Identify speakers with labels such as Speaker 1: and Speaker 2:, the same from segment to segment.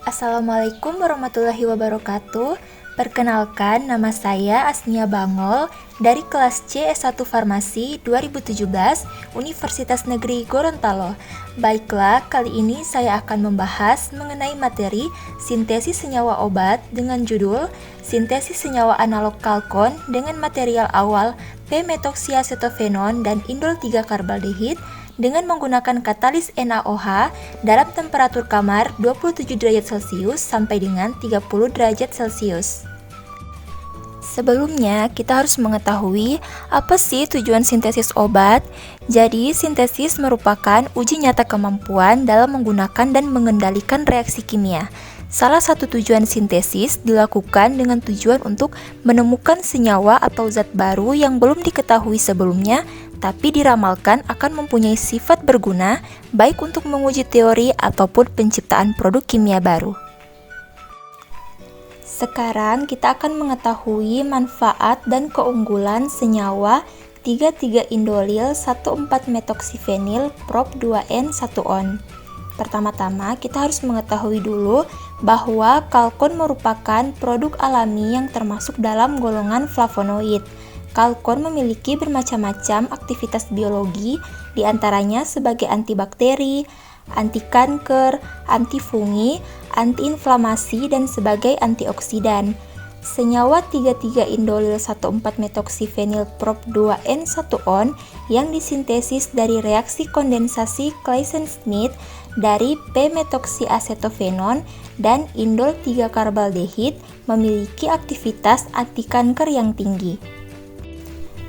Speaker 1: Assalamualaikum warahmatullahi wabarakatuh. Perkenalkan, nama saya Asnia Bangol dari kelas C S1 Farmasi 2017 Universitas Negeri Gorontalo. Baiklah, kali ini saya akan membahas mengenai materi sintesis senyawa obat dengan judul Sintesis senyawa analog kalkon dengan material awal p-metoxiacetophenon dan indol 3-karbaldehid dengan menggunakan katalis NaOH dalam temperatur kamar 27 derajat Celcius sampai dengan 30 derajat Celcius. Sebelumnya, kita harus mengetahui apa sih tujuan sintesis obat. Jadi, sintesis merupakan uji nyata kemampuan dalam menggunakan dan mengendalikan reaksi kimia. Salah satu tujuan sintesis dilakukan dengan tujuan untuk menemukan senyawa atau zat baru yang belum diketahui sebelumnya, tapi diramalkan akan mempunyai sifat berguna baik untuk menguji teori ataupun penciptaan produk kimia baru. Sekarang kita akan mengetahui manfaat dan keunggulan senyawa 3,3-indolil 1,4-metoksifenil prop 2N1-on. Pertama-tama kita harus mengetahui dulu bahwa kalkon merupakan produk alami yang termasuk dalam golongan flavonoid. Kalkon memiliki bermacam-macam aktivitas biologi, diantaranya sebagai antibakteri, anti kanker, antifungi, antiinflamasi, dan sebagai antioksidan. Senyawa 3,3-indolil 1,4-metoksifenil prop 2N1-on yang disintesis dari reaksi kondensasi Claisen-Smith dari p-metoxiacetophenon dan indol 3-karbaldehid memiliki aktivitas anti kanker yang tinggi.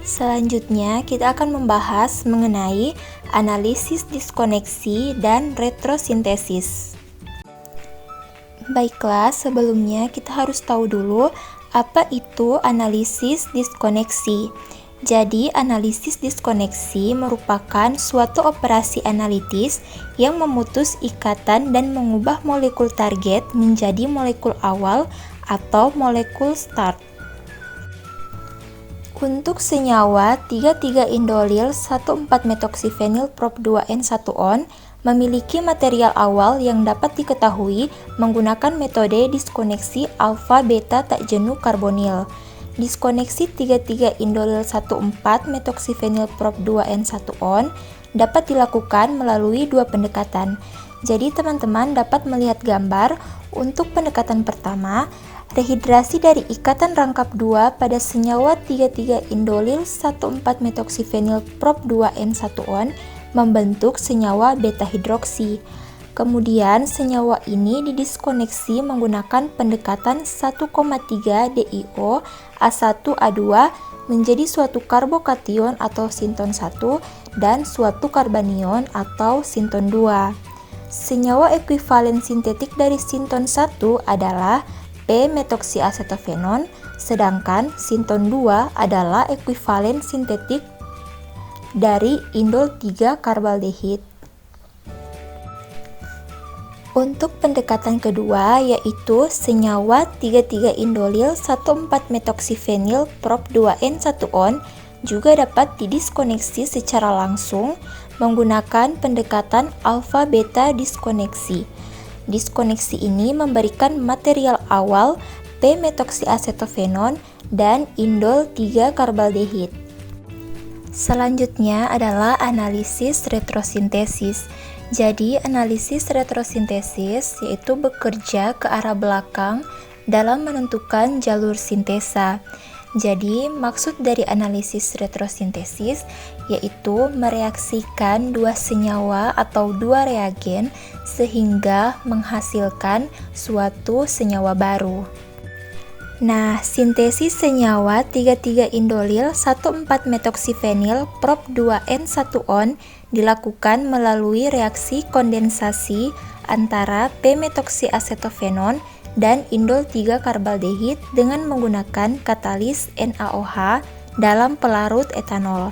Speaker 1: Selanjutnya, kita akan membahas mengenai analisis diskoneksi dan retrosintesis. Baiklah, sebelumnya kita harus tahu dulu apa itu analisis diskoneksi. Jadi, analisis diskoneksi merupakan suatu operasi analitis yang memutus ikatan dan mengubah molekul target menjadi molekul awal atau molekul start. Untuk senyawa 3,3-indolil 1,4-metoksifenil prop 2N1-on memiliki material awal yang dapat diketahui menggunakan metode diskoneksi alfa-beta tak jenuh karbonil. Diskoneksi 3,3-indolil 1,4-metoksifenil prop 2N1-on dapat dilakukan melalui dua pendekatan. Jadi teman-teman dapat melihat gambar untuk pendekatan pertama, rehidrasi dari ikatan rangkap 2 pada senyawa 3,3-indolil 1,4-metoksifenil prop 2N1-on membentuk senyawa beta hidroksi. Kemudian senyawa ini didiskoneksi menggunakan pendekatan 1,3 DiO A1A2 menjadi suatu karbokation atau sinton 1 dan suatu karbanion atau sinton 2. Senyawa ekuivalen sintetik dari sinton 1 adalah p-metoxiacetophenon, sedangkan sinton 2 adalah ekuivalen sintetik dari indol 3-karbaldehid. Untuk pendekatan kedua yaitu senyawa 3,3-indolil 1,4-metoksifenil prop 2N1-on juga dapat didiskoneksi secara langsung menggunakan pendekatan alfa-beta diskoneksi. Diskoneksi ini memberikan material awal p-metoxiacetophenon dan indol 3-karbaldehid. Selanjutnya adalah analisis retrosintesis. Jadi, analisis retrosintesis yaitu bekerja ke arah belakang dalam menentukan jalur sintesa. Jadi, maksud dari analisis retrosintesis yaitu mereaksikan dua senyawa atau dua reagen sehingga menghasilkan suatu senyawa baru. Nah, sintesis senyawa 3,3-indolil 1,4-metoksifenil prop 2N1-on dilakukan melalui reaksi kondensasi antara p-metoxiacetophenon dan indol 3-karbaldehid dengan menggunakan katalis NaOH dalam pelarut etanol.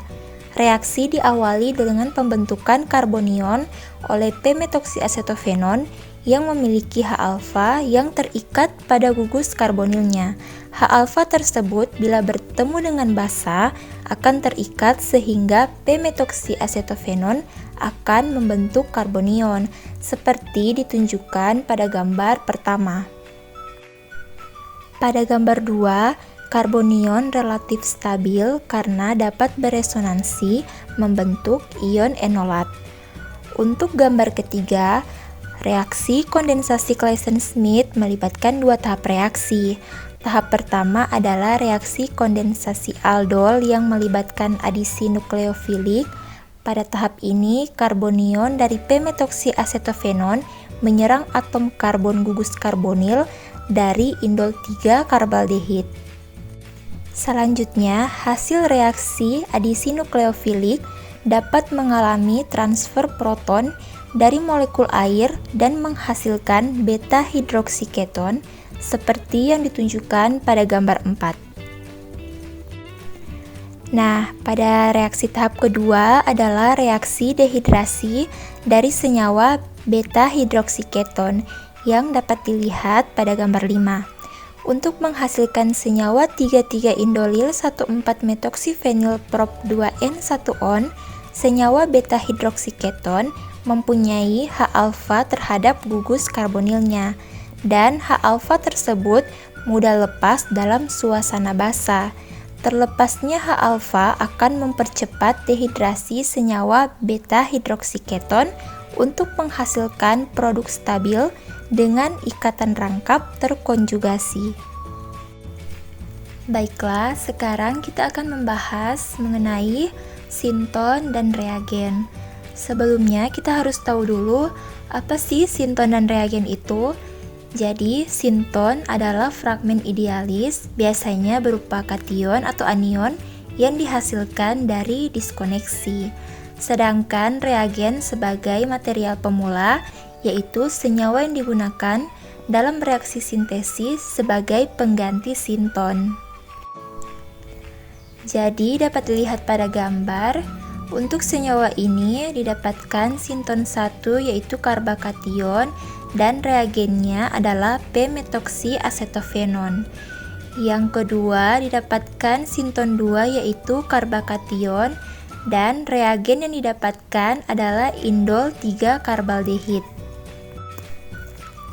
Speaker 1: Reaksi diawali dengan pembentukan karbonion oleh p-metoxiacetophenon yang memiliki H-alfa yang terikat pada gugus karbonilnya. H-alfa tersebut bila bertemu dengan basa akan terikat sehingga p-metoksiasetofenon akan membentuk karbonion, seperti ditunjukkan pada gambar pertama. Pada gambar 2, karbonion relatif stabil karena dapat beresonansi membentuk ion enolat. Untuk gambar ketiga, reaksi kondensasi Claisen-Smith melibatkan dua tahap reaksi. Tahap pertama adalah reaksi kondensasi aldol yang melibatkan adisi nukleofilik. Pada tahap ini, karbonion dari p-metoksiasetofenon menyerang atom karbon gugus karbonil dari indol 3 karbaldehid. Selanjutnya, hasil reaksi adisi nukleofilik dapat mengalami transfer proton dari molekul air dan menghasilkan beta hidroksiketon seperti yang ditunjukkan pada gambar 4. Nah, pada reaksi tahap kedua adalah reaksi dehidrasi dari senyawa beta hidroksiketon yang dapat dilihat pada gambar 5. Untuk menghasilkan senyawa 3,3-indolil 1,4-metoksifenilprop-2n1-on, senyawa beta hidroksiketon mempunyai H-alfa terhadap gugus karbonilnya, dan H-alfa tersebut mudah lepas dalam suasana basa. Terlepasnya H-alfa akan mempercepat dehidrasi senyawa beta hidroksiketon untuk menghasilkan produk stabil dengan ikatan rangkap terkonjugasi. Baiklah, sekarang kita akan membahas mengenai sinton dan reagen. Sebelumnya kita harus tahu dulu apa sih sinton dan reagen itu. Jadi, sinton adalah fragmen idealis, biasanya berupa kation atau anion yang dihasilkan dari diskoneksi. Sedangkan reagen sebagai material pemula, yaitu senyawa yang digunakan dalam reaksi sintesis sebagai pengganti sinton. Jadi, dapat dilihat pada gambar, untuk senyawa ini didapatkan sinton 1 yaitu karbakation dan reagennya adalah p-metoksiasetofenon. Yang kedua didapatkan sinton 2 yaitu karbakation dan reagen yang didapatkan adalah indol 3 karbaldehid.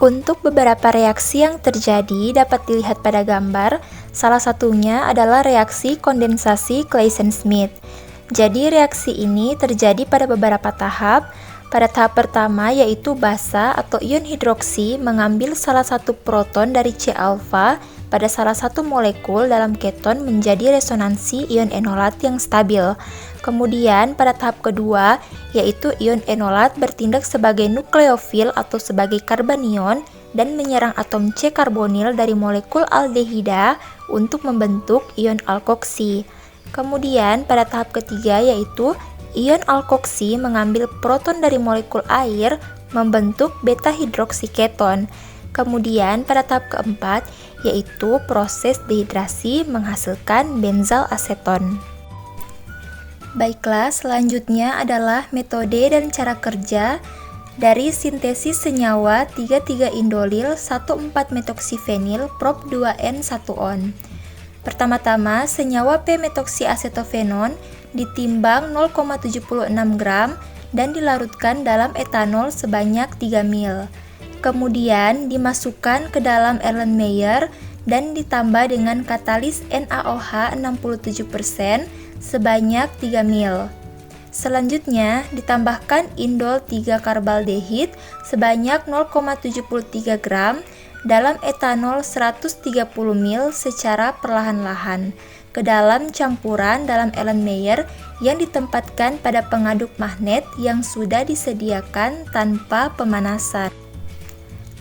Speaker 1: Untuk beberapa reaksi yang terjadi dapat dilihat pada gambar, salah satunya adalah reaksi kondensasi Claisen-Smith. Jadi reaksi ini terjadi pada beberapa tahap. Pada tahap pertama yaitu basa atau ion hidroksi mengambil salah satu proton dari C-alfa pada salah satu molekul dalam keton menjadi resonansi ion enolat yang stabil. Kemudian pada tahap kedua yaitu ion enolat bertindak sebagai nukleofil atau sebagai karbanion dan menyerang atom C karbonil dari molekul aldehida untuk membentuk ion alkoksi. Kemudian pada tahap ketiga yaitu ion alkoksi mengambil proton dari molekul air membentuk beta hidroksiketon. Kemudian pada tahap keempat yaitu proses dehidrasi menghasilkan benzal aseton. Baiklah, selanjutnya adalah metode dan cara kerja dari sintesis senyawa 3,3-indolil 1,4-metoksifenil prop-2n1-on. Pertama-tama, senyawa p-metoksiasetofenon ditimbang 0,76 gram dan dilarutkan dalam etanol sebanyak 3 ml. Kemudian dimasukkan ke dalam Erlenmeyer dan ditambah dengan katalis NaOH 67% sebanyak 3 ml. Selanjutnya ditambahkan indol 3 karbaldehid sebanyak 0,73 gram dalam etanol 130 ml secara perlahan-lahan ke dalam campuran dalam Erlenmeyer yang ditempatkan pada pengaduk magnet yang sudah disediakan tanpa pemanasan.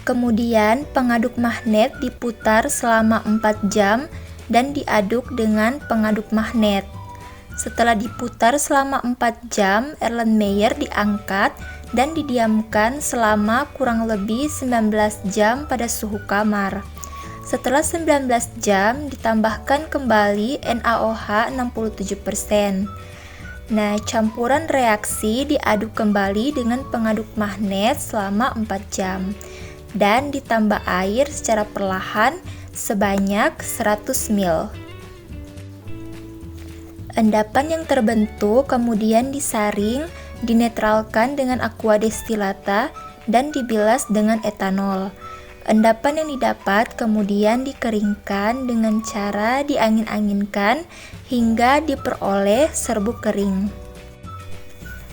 Speaker 1: Kemudian pengaduk magnet diputar selama 4 jam dan diaduk dengan pengaduk magnet. Setelah diputar selama 4 jam, Erlenmeyer diangkat dan didiamkan selama kurang lebih 19 jam pada suhu kamar. Setelah 19 jam, ditambahkan kembali NaOH 67%. Nah, campuran reaksi diaduk kembali dengan pengaduk magnet selama 4 jam dan ditambah air secara perlahan sebanyak 100 mil. Endapan yang terbentuk kemudian disaring, dinetralkan dengan aqua destilata, dan dibilas dengan etanol. Endapan yang didapat kemudian dikeringkan dengan cara diangin-anginkan hingga diperoleh serbuk kering.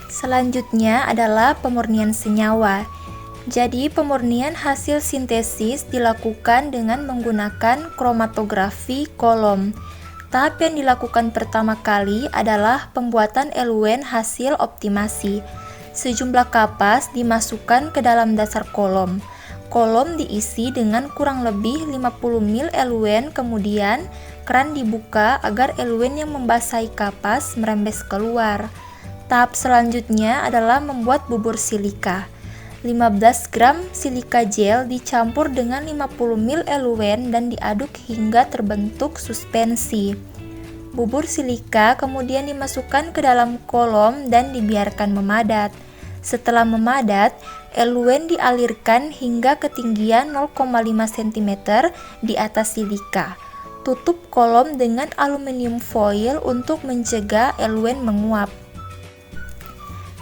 Speaker 1: Selanjutnya adalah pemurnian senyawa. Jadi, pemurnian hasil sintesis dilakukan dengan menggunakan kromatografi kolom. Tahap yang dilakukan pertama kali adalah pembuatan eluen hasil optimasi. Sejumlah kapas dimasukkan ke dalam dasar kolom. Kolom diisi dengan kurang lebih 50 ml eluen, kemudian keran dibuka agar eluen yang membasahi kapas merembes keluar. Tahap selanjutnya adalah membuat bubur silika. 15 gram silika gel dicampur dengan 50 ml eluen dan diaduk hingga terbentuk suspensi. Bubur silika kemudian dimasukkan ke dalam kolom dan dibiarkan memadat. Setelah memadat, eluen dialirkan hingga ketinggian 0,5 cm di atas silika. Tutup kolom dengan aluminium foil untuk mencegah eluen menguap.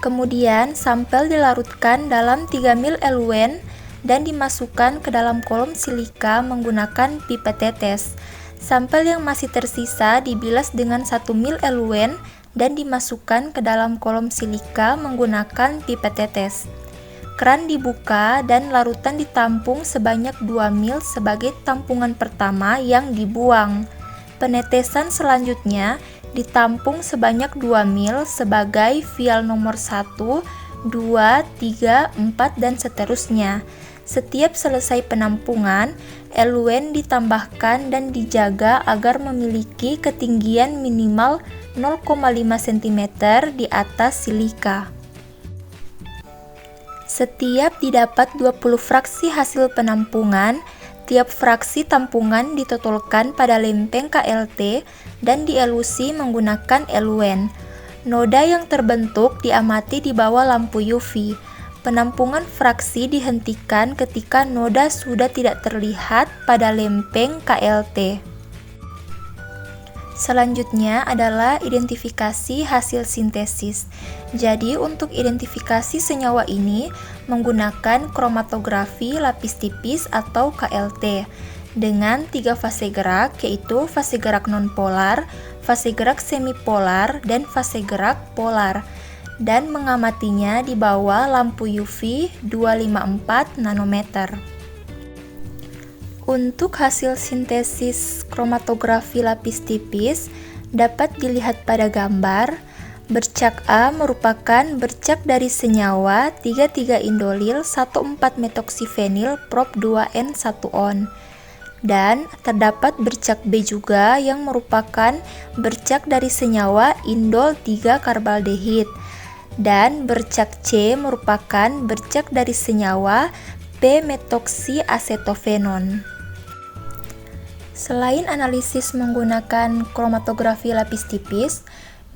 Speaker 1: Kemudian, sampel dilarutkan dalam 3 ml eluen dan dimasukkan ke dalam kolom silika menggunakan pipet tetes. Sampel yang masih tersisa dibilas dengan 1 ml eluen dan dimasukkan ke dalam kolom silika menggunakan pipet tetes. Keran dibuka dan larutan ditampung sebanyak 2 ml sebagai tampungan pertama yang dibuang. Penetesan selanjutnya ditampung sebanyak 2 ml sebagai vial nomor 1, 2, 3, 4, dan seterusnya. Setiap selesai penampungan, eluen ditambahkan dan dijaga agar memiliki ketinggian minimal 0,5 cm di atas silika. Setiap didapat 20 fraksi hasil penampungan, tiap fraksi tampungan ditotolkan pada lempeng KLT dan dielusi menggunakan eluen. Noda yang terbentuk diamati di bawah lampu UV. Penampungan fraksi dihentikan ketika noda sudah tidak terlihat pada lempeng KLT. Selanjutnya adalah identifikasi hasil sintesis. Jadi, untuk identifikasi senyawa ini menggunakan kromatografi lapis tipis atau KLT dengan 3 fase gerak, yaitu fase gerak nonpolar, fase gerak semipolar, dan fase gerak polar, dan mengamatinya di bawah lampu UV 254 nanometer. Untuk hasil sintesis kromatografi lapis tipis dapat dilihat pada gambar. Bercak A merupakan bercak dari senyawa 3,3-indolil 1,4-metoksifenil prop 2N1-on. Dan terdapat bercak B juga yang merupakan bercak dari senyawa indol 3-karbaldehid. Dan bercak C merupakan bercak dari senyawa p-metoksiasetofenon. Selain analisis menggunakan kromatografi lapis tipis,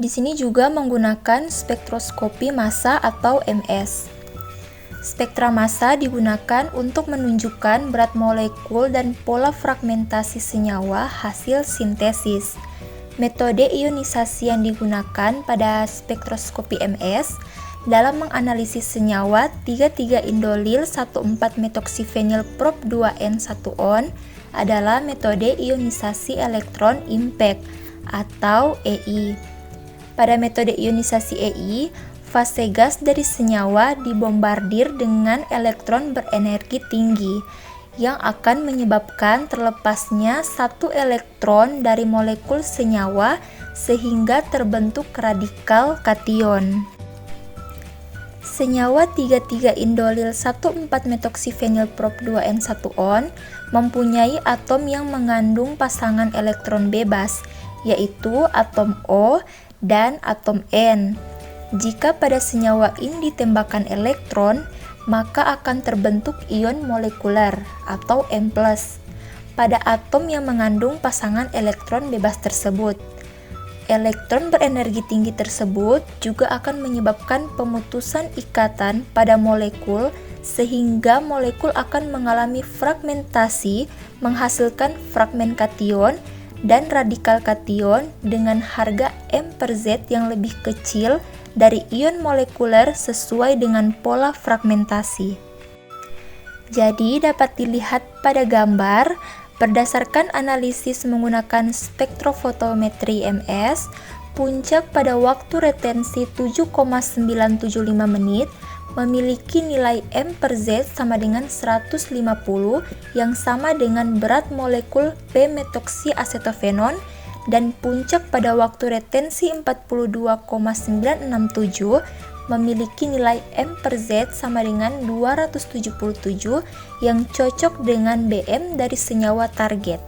Speaker 1: di sini juga menggunakan spektroskopi massa atau MS. Spektra massa digunakan untuk menunjukkan berat molekul dan pola fragmentasi senyawa hasil sintesis. Metode ionisasi yang digunakan pada spektroskopi MS dalam menganalisis senyawa 3,3-indolil 1,4-metoksifenil prop 2N1-on adalah metode ionisasi elektron impact atau EI. Pada metode ionisasi EI, fase gas dari senyawa dibombardir dengan elektron berenergi tinggi yang akan menyebabkan terlepasnya satu elektron dari molekul senyawa sehingga terbentuk radikal kation. Senyawa 3,3-indolil 1,4-metoksifenil prop 2N1-on mempunyai atom yang mengandung pasangan elektron bebas, yaitu atom O dan atom N. Jika pada senyawa ini ditembakkan elektron, maka akan terbentuk ion molekuler atau M+, pada atom yang mengandung pasangan elektron bebas tersebut. Elektron berenergi tinggi tersebut juga akan menyebabkan pemutusan ikatan pada molekul sehingga molekul akan mengalami fragmentasi menghasilkan fragmen kation dan radikal kation dengan harga M/Z yang lebih kecil dari ion molekuler sesuai dengan pola fragmentasi. Jadi dapat dilihat pada gambar, berdasarkan analisis menggunakan spektrofotometri MS, puncak pada waktu retensi 7,975 menit memiliki nilai M/Z sama dengan 150 yang sama dengan berat molekul p-metoksiasetofenon, dan puncak pada waktu retensi 42,967 memiliki nilai M/Z sama dengan 277 yang cocok dengan BM dari senyawa target.